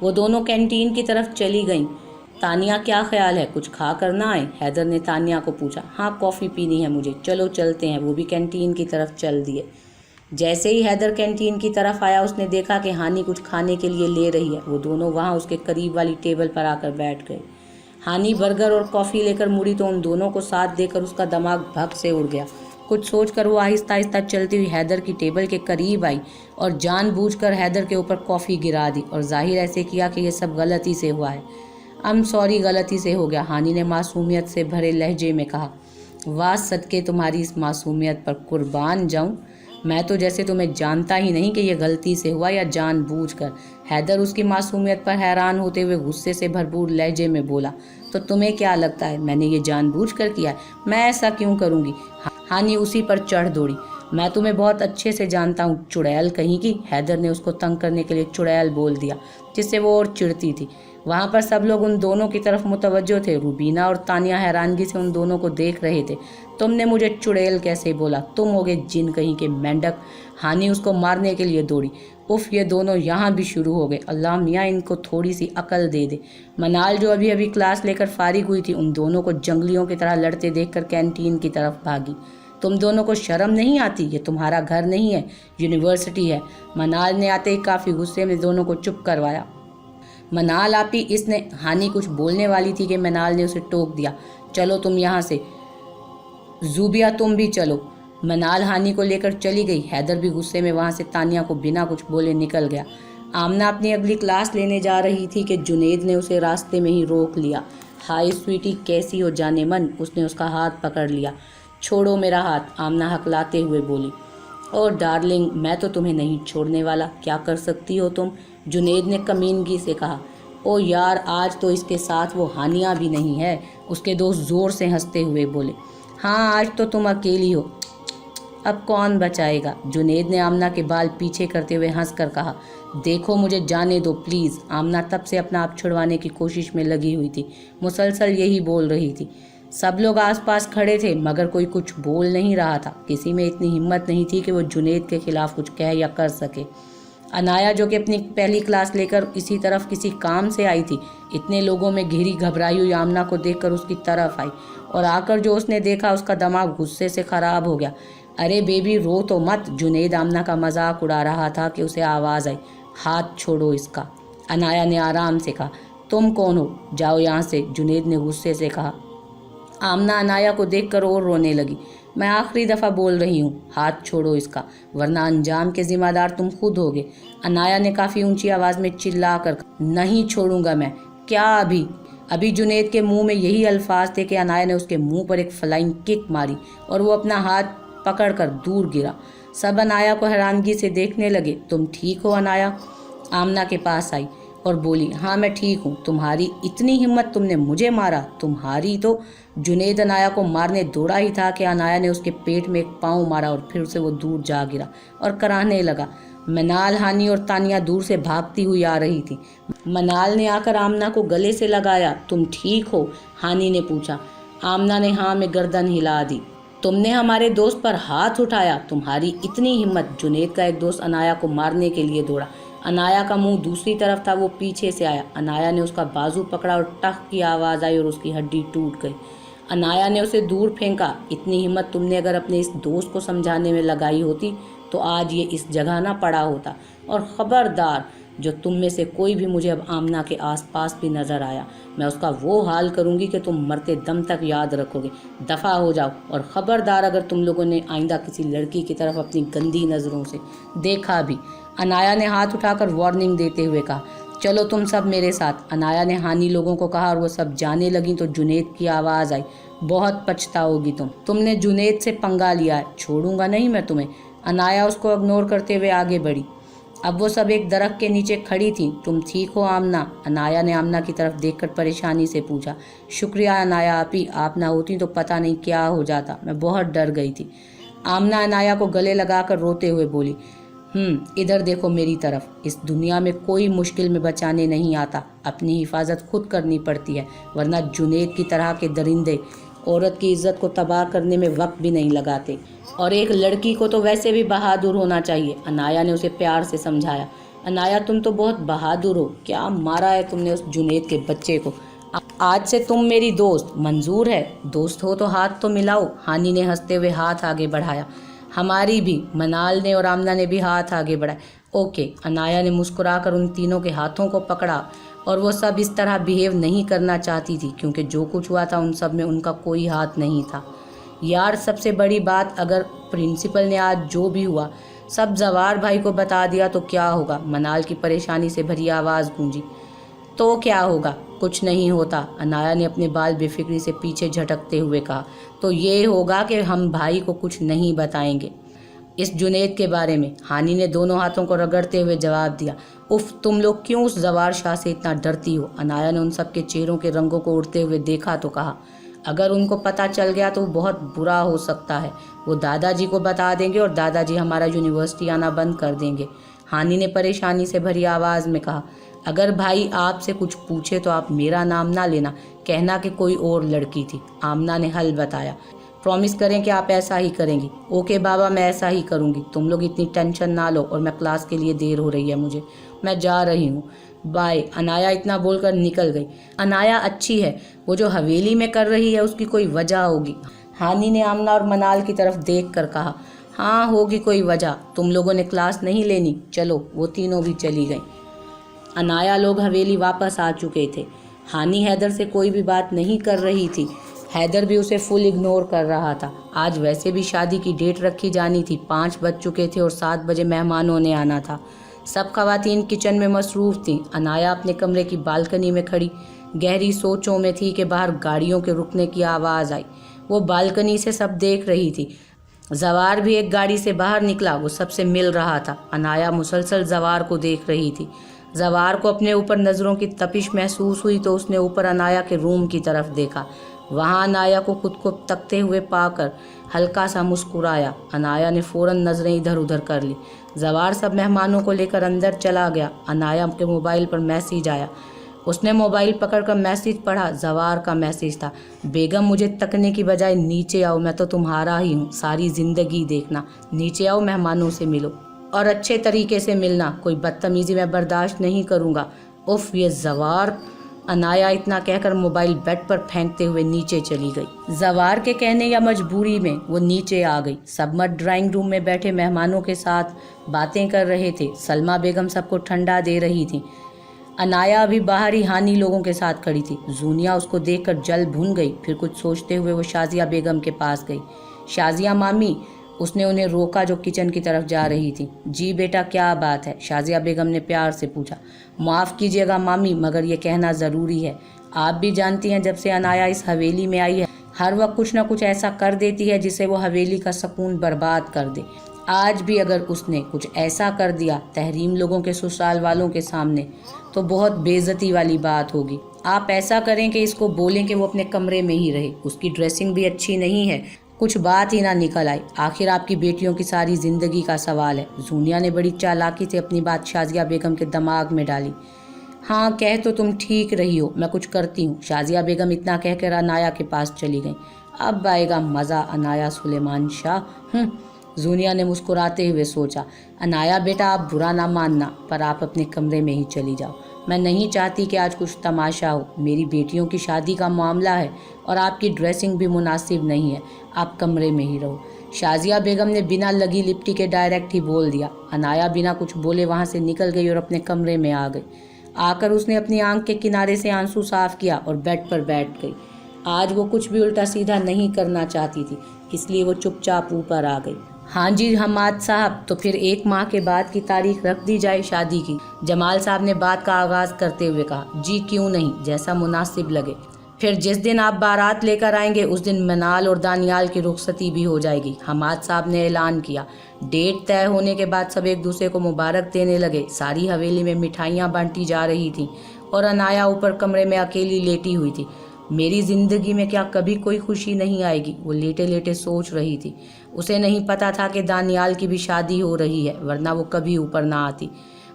وہ دونوں کینٹین کی طرف چلی گئیں۔ تانیہ کیا خیال ہے، کچھ کھا کر نہ آئے؟ حیدر نے تانیہ کو پوچھا۔ ہاں کافی پینی ہے مجھے، چلو چلتے ہیں۔ وہ بھی کینٹین کی طرف چل دیے۔ جیسے ہی حیدر کینٹین کی طرف آیا اس نے دیکھا کہ ہانی کچھ کھانے کے لیے لے رہی ہے۔ وہ دونوں وہاں اس کے قریب والی ٹیبل پر آ کر بیٹھ گئے۔ ہانی برگر اور کافی لے کر مڑی تو ان دونوں کو ساتھ دے کر اس کا دماغ بھگ سے اڑ گیا۔ کچھ سوچ کر وہ آہستہ آہستہ چلتی ہوئی حیدر کی ٹیبل کے قریب آئی اور جان بوجھ کر حیدر کے اوپر کافی گرا دی اور ظاہر ایسے کیا کہ یہ سب غلطی سے ہوا ہے۔ سوری، غلطی سے ہو گیا، ہانی نے معصومیت سے بھرے لہجے میں کہا۔ واہ صدقے تمہاری اس معصومیت پر قربان جاؤں، میں تو جیسے تمہیں جانتا ہی نہیں کہ یہ غلطی سے ہوا یا جان بوجھ کر۔ حیدر اس کی معصومیت پر حیران ہوتے ہوئے غصے سے بھرپور لہجے میں بولا۔ تو تمہیں کیا لگتا ہے میں نے یہ جان بوجھ کر کیا ہے؟ میں ایسا کیوں کروں گی؟ ہانی اسی پر چڑھ دوڑی۔ میں تمہیں بہت اچھے سے جانتا ہوں، چڑیل کہیں کی۔ حیدر نے اس کو تنگ کرنے کے لیے چڑیل بول دیا، جس سے وہ اور چڑتی تھی۔ وہاں پر سب لوگ ان دونوں کی طرف متوجہ تھے۔ روبینہ اور تانیہ حیرانگی سے ان دونوں کو دیکھ رہے تھے۔ تم نے مجھے چڑیل کیسے بولا؟ تم ہوگے جن کہیں کے مینڈک۔ ہانی اس کو مارنے کے لیے دوڑی۔ اف، یہ دونوں یہاں بھی شروع ہو گئے۔ اللہ میاں ان کو تھوڑی سی عقل دے دے۔ منال جو ابھی ابھی کلاس لے کر فارغ ہوئی تھی ان دونوں کو جنگلیوں کی طرح لڑتے دیکھ کر کینٹین کی طرف بھاگی۔ تم دونوں کو شرم نہیں آتی؟ یہ تمہارا گھر نہیں ہے، یونیورسٹی ہے۔ منال نے آتے ہی کافی غصے میں دونوں کو چپ کروایا۔ منال آپی، اس نے ہانی کچھ بولنے والی تھی کہ منال نے اسے ٹوک دیا۔ چلو تم یہاں سے، زوبیا تم بھی چلو۔ منال ہانی کو لے کر چلی گئی۔ حیدر بھی غصے میں وہاں سے تانیہ کو بنا کچھ بولے نکل گیا۔ آمنہ اپنی اگلی کلاس لینے جا رہی تھی کہ جنید نے اسے راستے میں ہی روک لیا۔ ہائی سویٹی، کیسی ہو جانے من؟ اس نے اس کا ہاتھ پکڑ لیا۔ چھوڑو میرا ہاتھ، آمنہ ہکلاتے ہوئے بولی۔ اور ڈارلنگ، میں تو تمہیں نہیں چھوڑنے والا، کیا کر سکتی ہو تم؟ جنید نے کمینگی سے کہا۔ او یار، آج تو اس کے ساتھ وہ ہانیہ بھی نہیں ہے، اس کے دوست زور سے ہنستے ہوئے بولے۔ ہاں آج تو تم اکیلی ہو، اب کون بچائے گا؟ جنید نے آمنہ کے بال پیچھے کرتے ہوئے ہنس کر کہا۔ دیکھو مجھے جانے دو پلیز۔ آمنہ تب سے اپنا آپ چھڑوانے کی کوشش میں لگی ہوئی تھی، مسلسل یہی بول رہی تھی۔ سب لوگ آس پاس کھڑے تھے مگر کوئی کچھ بول نہیں رہا تھا۔ کسی میں اتنی ہمت نہیں تھی کہ وہ جنید کے خلاف کچھ کہہ یا کر سکے۔ انایا جو کہ اپنی پہلی کلاس لے کر اسی طرف کسی کام سے آئی تھی، اتنے لوگوں میں گھری گھبرائی ہوئی آمنہ کو دیکھ کر اس کی طرف آئی اور آ کر جو اس نے دیکھا اس کا دماغ غصے سے خراب ہو گیا۔ ارے بیبی رو تو مت، جنید آمنہ کا مذاق اڑا رہا تھا کہ اسے آواز آئی۔ ہاتھ چھوڑو اس کا، انایا نے آرام سے کہا۔ تم کون ہو؟ جاؤ یہاں سے، جنید نے غصے سے کہا۔ آمنہ انایا کو دیکھ کر اور رونے لگی۔ میں آخری دفعہ بول رہی ہوں، ہاتھ چھوڑو اس کا، ورنہ انجام کے ذمہ دار تم خود ہوگے، انایا نے کافی اونچی آواز میں چلا کر کہا۔ نہیں چھوڑوں گا میں۔ کیا ابھی جنید کے منہ میں یہی الفاظ تھے کہ انایا نے اس کے منہ پر ایک فلائنگ کک ماری اور وہ اپنا ہاتھ پکڑ کر دور گرا۔ سب انایا کو حیرانگی سے دیکھنے لگے۔ تم ٹھیک ہو؟ انایا آمنہ کے پاس آئی اور بولی۔ ہاں میں ٹھیک ہوں، تمہاری اتنی ہمت، تم نے مجھے مارا؟ تمہاری تو… جنید انایا کو مارنے دوڑا ہی تھا کہ انایا نے اس کے پیٹ میں ایک پاؤں مارا اور پھر سے وہ دور جا گرا اور کراہنے لگا۔ منال، ہانی اور تانیہ دور سے بھاگتی ہوئی آ رہی تھی۔ منال نے آ کر آمنہ کو گلے سے لگایا۔ تم ٹھیک ہو؟ ہانی نے پوچھا۔ آمنہ نے ہاں میں گردن ہلا دی۔ تم نے ہمارے دوست پر ہاتھ اٹھایا، تمہاری اتنی ہمت؟ جنید کا ایک دوست انایا کو مارنے کے لیے دوڑا۔ انایا کا منہ دوسری طرف تھا، وہ پیچھے سے آیا۔ انایا نے اس کا بازو پکڑا اور ٹخ کی آواز آئی اور اس کی ہڈی ٹوٹ گئی۔ انایا نے اسے دور پھینکا۔ اتنی ہمت تم نے اگر اپنے اس دوست کو سمجھانے میں لگائی ہوتی تو آج یہ اس جگہ نہ پڑا ہوتا۔ اور خبردار، جو تم میں سے کوئی بھی مجھے اب آمنہ کے آس پاس بھی نظر آیا، میں اس کا وہ حال کروں گی کہ تم مرتے دم تک یاد رکھو گے۔ دفع ہو جاؤ، اور خبردار اگر تم لوگوں نے آئندہ کسی لڑکی کی طرف اپنی گندی نظروں سے دیکھا بھی۔ انایا نے ہاتھ اٹھا کر وارننگ دیتے ہوئے کہا۔ چلو تم سب میرے ساتھ، انایا نے ہانی لوگوں کو کہا اور وہ سب جانے لگیں تو جنید کی آواز آئی۔ بہت پچھتاؤ گی تم نے جنید سے پنگا لیا ہے، چھوڑوں گا نہیں میں تمہیں۔ انایا اس کو اگنور کرتے ہوئے آگے بڑھی۔ اب وہ سب ایک درخت کے نیچے کھڑی تھیں۔ تم ٹھیک ہو آمنہ؟ انایا نے آمنہ کی طرف دیکھ کر پریشانی سے پوچھا۔ شکریہ انایا آپی، آپ نہ ہوتی تو پتہ نہیں کیا ہو جاتا، میں بہت ڈر گئی تھی۔ آمنہ انایا کو گلے لگا کر روتے ہوئے بولی۔ ادھر دیکھو میری طرف، اس دنیا میں کوئی مشکل میں بچانے نہیں آتا، اپنی حفاظت خود کرنی پڑتی ہے، ورنہ جنید کی طرح کے درندے عورت کی عزت کو تباہ کرنے میں وقت بھی نہیں لگاتے، اور ایک لڑکی کو تو ویسے بھی بہادر ہونا چاہیے، انایا نے اسے پیار سے سمجھایا۔ انایا تم تو بہت بہادر ہو، کیا مارا ہے تم نے اس جنید کے بچے کو؟ آج سے تم میری دوست، منظور ہے؟ دوست ہو تو ہاتھ تو ملاؤ۔ ہانی نے ہنستے ہوئے ہاتھ آگے بڑھایا۔ ہماری بھی، منال نے اور آمنہ نے بھی ہاتھ آگے بڑھائے۔ اوکے، انایا نے مسکرا کر ان تینوں کے ہاتھوں کو پکڑا، اور وہ سب اس طرح بیہیو نہیں کرنا چاہتی تھی کیونکہ جو کچھ ہوا تھا ان سب میں ان کا کوئی ہاتھ نہیں تھا۔ یار سب سے بڑی بات، اگر پرنسپل نے آج جو بھی ہوا سب زوار بھائی کو بتا دیا تو کیا ہوگا؟ منال کی پریشانی سے بھری آواز گونجی۔ تو کیا ہوگا؟ کچھ نہیں ہوتا، انایا نے اپنے بال بے فکری سے پیچھے جھٹکتے ہوئے کہا۔ تو یہ ہوگا کہ ہم بھائی کو کچھ نہیں بتائیں گے اس جنید کے بارے میں۔ ہانی نے دونوں ہاتھوں کو رگڑتے ہوئے جواب دیا۔ اف، تم لوگ کیوں اس زوار شاہ سے اتنا ڈرتی ہو؟ انایا نے ان سب کے چہروں کے رنگوں کو اڑتے ہوئے دیکھا تو کہا، اگر ان کو پتہ چل گیا تو بہت برا ہو سکتا ہے، وہ دادا جی کو بتا دیں گے اور دادا جی ہمارا یونیورسٹی آنا بند کر دیں گے۔ ہانی نے پریشانی سے بھری آواز میں کہا، اگر بھائی آپ سے کچھ پوچھے تو آپ میرا نام نہ لینا، کہنا کہ کوئی اور لڑکی تھی۔ آمنہ نے حل بتایا۔ پرومس کریں کہ آپ ایسا ہی کریں گی؟ اوکے بابا، میں ایسا ہی کروں گی، تم لوگ اتنی ٹینشن نہ لو، اور میں کلاس کے لیے دیر ہو رہی ہے مجھے، میں جا رہی ہوں، بائے۔ انایا اتنا بول کر نکل گئی۔ انایا اچھی ہے، وہ جو حویلی میں کر رہی ہے اس کی کوئی وجہ ہوگی، ہانی نے آمنہ اور منال کی طرف دیکھ کر کہا۔ ہاں ہوگی کوئی وجہ، تم لوگوں نے کلاس نہیں لینی؟ چلو، وہ تینوں بھی چلی گئیں۔ انایا لوگ حویلی واپس آ چکے تھے۔ ہانی حیدر سے کوئی بھی بات نہیں کر رہی تھی، حیدر بھی اسے فل اگنور کر رہا تھا۔ آج ویسے بھی شادی کی ڈیٹ رکھی جانی تھی، 5 بج چکے تھے اور 7 بجے مہمانوں نے آنا تھا۔ سب خواتین کچن میں مصروف تھیں۔ انایا اپنے کمرے کی بالکنی میں کھڑی گہری سوچوں میں تھی کہ باہر گاڑیوں کے رکنے کی آواز آئی۔ وہ بالکنی سے سب دیکھ رہی تھی۔ زوار بھی ایک گاڑی سے باہر نکلا، وہ سب سے مل رہا تھا۔ انایا مسلسل زوار کو دیکھ رہی تھی۔ زوار کو اپنے اوپر نظروں کی تپش محسوس ہوئی تو اس نے اوپر انایا کے روم کی طرف دیکھا۔ وہاں انایا کو خود کو تکتے ہوئے پا کر ہلکا سا مسکرایا۔ انایا نے فوراً نظریں ادھر ادھر کر لی۔ زوار سب مہمانوں کو لے کر اندر چلا گیا۔ انایا کے موبائل پر میسیج آیا۔ اس نے موبائل پکڑ کر میسیج پڑھا۔ زوار کا میسیج تھا، بیگم مجھے تکنے کی بجائے نیچے آؤ، میں تو تمہارا ہی ہوں، ساری زندگی دیکھنا، نیچے آؤ، مہمانوں سے ملو اور اچھے طریقے سے ملنا، کوئی بدتمیزی میں برداشت نہیں کروں گا۔ اف، یہ زوار۔ انایا اتنا کہہ کر موبائل بیڈ پر پھینکتے ہوئے نیچے چلی گئی۔ زوار کے کہنے یا مجبوری میں وہ نیچے آ گئی۔ سب مرد ڈرائنگ روم میں بیٹھے مہمانوں کے ساتھ باتیں کر رہے تھے۔ سلمہ بیگم سب کو ٹھنڈا دے رہی تھی۔ انایا ابھی باہر ہی ہانی لوگوں کے ساتھ کھڑی تھی۔ زونیا اس کو دیکھ کر جل بھن گئی، پھر کچھ سوچتے ہوئے وہ شازیہ بیگم کے پاس گئی۔ شازیہ مامی، اس نے انہیں روکا جو کچن کی طرف جا رہی تھی۔ جی بیٹا، کیا بات ہے؟ شازیہ بیگم نے پیار سے پوچھا۔ معاف کیجیے گا مامی، مگر یہ کہنا ضروری ہے، آپ بھی جانتی ہیں جب سے انایا اس حویلی میں آئی ہے ہر وقت کچھ نہ کچھ ایسا کر دیتی ہے جسے وہ حویلی کا سکون برباد کر دے۔ آج بھی اگر اس نے کچھ ایسا کر دیا تحریم لوگوں کے سسرال والوں کے سامنے تو بہت بے عزتی والی بات ہوگی۔ آپ ایسا کریں کہ اس کو بولیں کہ وہ اپنے کمرے میں ہی رہے، اس کی ڈریسنگ بھی اچھی نہیں ہے، کچھ بات ہی نہ نکل آئے، آخر آپ کی بیٹیوں کی ساری زندگی کا سوال ہے۔ زونیا نے بڑی چالاکی سے اپنی بات شازیہ بیگم کے دماغ میں ڈالی۔ ہاں، کہہ تو تم ٹھیک رہی ہو، میں کچھ کرتی ہوں۔ شازیہ بیگم اتنا کہہ کر انایا کے پاس چلی گئیں۔ اب آئے گا مزہ، انایا سلیمان شاہ۔ زونیا نے مسکراتے ہوئے سوچا۔ انایا بیٹا، آپ برا نہ ماننا، پر آپ اپنے کمرے میں ہی چلی جاؤ، میں نہیں چاہتی کہ آج کچھ تماشا ہو، میری بیٹیوں کی شادی کا معاملہ ہے اور آپ کی ڈریسنگ بھی مناسب نہیں ہے، آپ کمرے میں ہی رہو۔ شازیہ بیگم نے بنا لگی لپٹی کے ڈائریکٹ ہی بول دیا۔ انایا بنا کچھ بولے وہاں سے نکل گئی اور اپنے کمرے میں آ گئی۔ آ کر اس نے اپنی آنکھ کے کنارے سے آنسو صاف کیا اور بیڈ پر بیٹھ گئی۔ آج وہ کچھ بھی الٹا سیدھا نہیں کرنا چاہتی تھی، اس لیے وہ چپ چاپ اوپر آ گئی۔ ہاں جی حماد صاحب، تو پھر 1 ماہ کے بعد کی تاریخ رکھ دی جائے شادی کی، جمال صاحب نے بات کا آغاز کرتے ہوئے کہا۔ جی کیوں نہیں، جیسا مناسب لگے۔ پھر جس دن آپ بارات لے کر آئیں گے اس دن منال اور دانیال کی رخصتی بھی ہو جائے گی، حماد صاحب نے اعلان کیا۔ ڈیٹ طے ہونے کے بعد سب ایک دوسرے کو مبارک دینے لگے۔ ساری حویلی میں مٹھائیاں بانٹی جا رہی تھیں اور انایا اوپر کمرے میں اکیلی لیٹی ہوئی تھی۔ میری زندگی میں کیا کبھی کوئی خوشی نہیں آئے گی، وہ لیٹے لیٹے سوچ رہی تھی۔ اسے نہیں پتا تھا کہ دانیال کی بھی شادی ہو رہی ہے، ورنہ وہ کبھی اوپر نہ آتی۔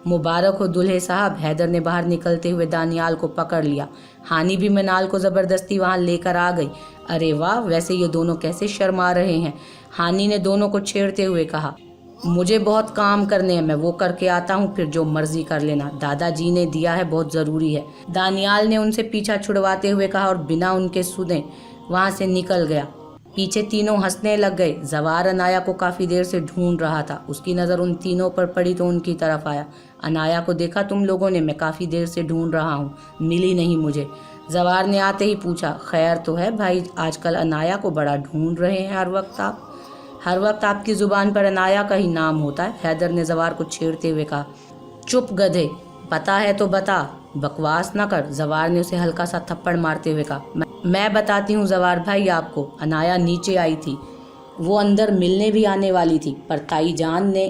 مبارک ہو دلہے صاحب، حیدر نے باہر نکلتے ہوئے دانیال کو پکڑ لیا۔ ہانی بھی منال کو زبردستی وہاں لے کر آ گئی۔ ارے واہ، ویسے یہ دونوں کیسے شرما رہے ہیں، ہانی نے دونوں کو چھیڑتے ہوئے کہا۔ مجھے بہت کام کرنے ہیں، میں وہ کر کے آتا ہوں، پھر جو مرضی کر لینا، دادا جی نے دیا ہے بہت ضروری ہے، دانیال نے ان سے پیچھا چھڑواتے ہوئے کہا اور بنا ان کے سنے وہاں سے نکل گیا۔ پیچھے تینوں ہنسنے لگ گئے۔ زوار انایا کو کافی دیر سے ڈھونڈ رہا تھا، اس کی نظر ان تینوں پر پڑی تو ان کی طرف آیا۔ انایا کو دیکھا تم لوگوں نے؟ میں کافی دیر سے ڈھونڈ رہا ہوں، ملی نہیں مجھے۔ زوار نے آتے ہی پوچھا، خیر تو ہے بھائی، آج کل انایا کو بڑا ڈھونڈ رہے ہیں، ہر وقت آپ کی زبان پر انایا کا ہی نام ہوتا ہے۔ حیدر نے زوار کو چھیڑتے ہوئے کہا۔ چپ گدھے، پتا ہے تو بتا، بکواس نہ کر، زوار نے اسے ہلکا سا تھپڑ مارتے ہوئے کہا۔ میں بتاتی ہوں زوار بھائی آپ کو، انایا نیچے آئی تھی، وہ اندر ملنے بھی آنے والی تھی، پر تائی جان نے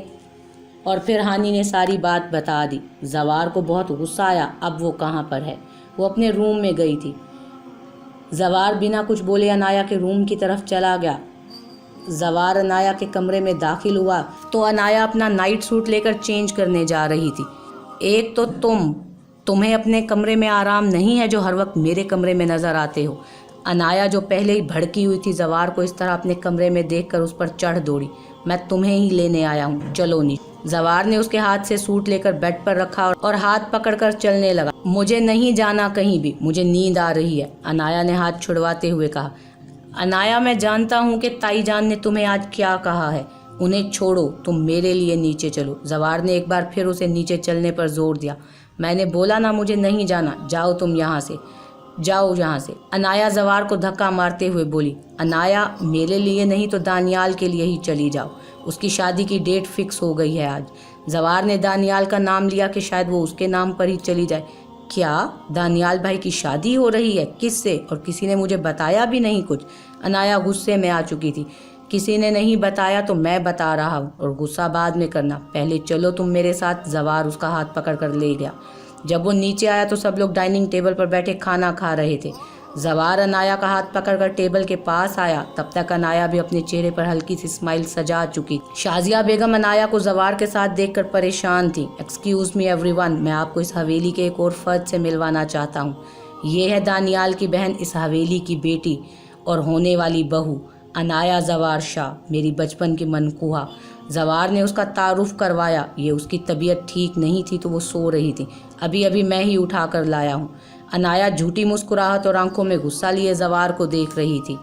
اور پھر ہانی نے ساری بات بتا دی۔ زوار کو بہت غصہ آیا، اب وہ کہاں پر ہے؟ وہ اپنے روم میں گئی تھی۔ زوار بنا کچھ بولے انایا کے روم کی طرف چلا گیا۔ زوار انایا کے کمرے میں داخل ہوا تو انایا اپنا نائٹ سوٹ لے کر چینج کرنے جا رہی تھی۔ ایک تو تمہیں اپنے کمرے میں آرام نہیں ہے جو ہر وقت میرے کمرے میں نظر آتے ہو۔ انایا جو پہلے ہی بھڑکی ہوئی تھی زوار کو اس طرح اپنے کمرے میں دیکھ کر اس پر چڑھ دوڑی۔ میں تمہیں ہی لینے آیا ہوں، چلو نیچے۔ زوار نے اس کے ہاتھ سے سوٹ لے کر بیڈ پر رکھا اور ہاتھ پکڑ کر چلنے لگا۔ مجھے نہیں جانا کہیں بھی، مجھے نیند آ رہی ہے، انایا نے ہاتھ چھڑواتے ہوئے کہا۔ انایا میں جانتا ہوں کہ تائی جان نے تمہیں آج کیا کہا ہے، انہیں چھوڑو، تم میرے لیے نیچے چلو۔ زوار نے ایک بار پھر اسے نیچے چلنے پر زور دیا۔ میں نے بولا نا مجھے نہیں جانا، جاؤ تم یہاں سے، جاؤ یہاں سے۔ انایا زوار کو دھکا مارتے ہوئے بولی۔ انایا میرے لیے نہیں تو دانیال کے لیے ہی چلی جاؤ، اس کی شادی کی ڈیٹ فکس ہو گئی ہے آج۔ زوار نے دانیال کا نام لیا کہ شاید وہ اس کے نام پر ہی چلی جائے۔ کیا دانیال بھائی کی شادی ہو رہی ہے؟ کس سے؟ اور کسی نے مجھے بتایا بھی نہیں کچھ۔ انایا غصے میں آ چکی تھی۔ کسی نے نہیں بتایا تو میں بتا رہا ہوں، اور غصہ بعد میں کرنا، پہلے چلو تم میرے ساتھ۔ زوار اس کا ہاتھ پکڑ کر لے گیا۔ جب وہ نیچے آیا تو سب لوگ ڈائننگ ٹیبل پر بیٹھے کھانا کھا رہے تھے۔ زوار انایا کا ہاتھ پکڑ کر ٹیبل کے پاس آیا، تب تک انایا بھی اپنے چہرے پر ہلکی سی اسمائل سجا چکی۔ شازیہ بیگم انایا کو زوار کے ساتھ دیکھ کر پریشان تھی۔ ایکسکیوز می ایوری ون، میں آپ کو اس حویلی کے ایک اور فرد سے ملوانا چاہتا ہوں۔ یہ ہے دانیال کی بہن، اس حویلی کی بیٹی اور ہونے والی بہو، انایا زوار شاہ، میری بچپن کی منکوہا۔ زوار نے اس کا تعارف کروایا۔ یہ اس کی طبیعت ٹھیک نہیں تھی تو وہ سو رہی تھی، ابھی میں ہی اٹھا کر لایا ہوں۔ انایا جھوٹی مسکراہٹ اور آنکھوں میں غصہ لیے زوار کو دیکھ رہی تھی۔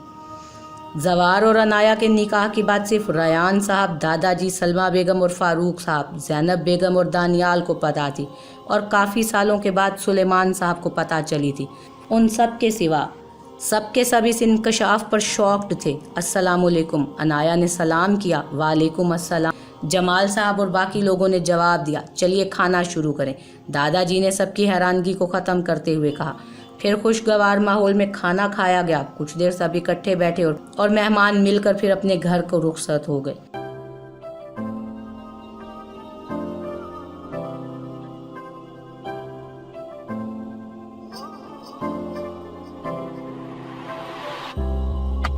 زوار اور انایا کے نکاح کی بات صرف ریان صاحب، دادا جی، سلمہ بیگم اور فاروق صاحب، زینب بیگم اور دانیال کو پتہ تھی، اور کافی سالوں کے بعد سلیمان صاحب کو پتہ چلی تھی۔ ان سب کے سوا سب کے سب اس انکشاف پر شاکڈ تھے۔ السلام علیکم، انایا نے سلام کیا۔ وعلیکم السلام، جمال صاحب اور باقی لوگوں نے جواب دیا۔ چلیے کھانا شروع کریں، دادا جی نے سب کی حیرانگی کو ختم کرتے ہوئے کہا۔ پھر خوشگوار ماحول میں کھانا کھایا گیا۔ کچھ دیر سب اکٹھے بیٹھے اور مہمان مل کر پھر اپنے گھر کو رخصت ہو گئے۔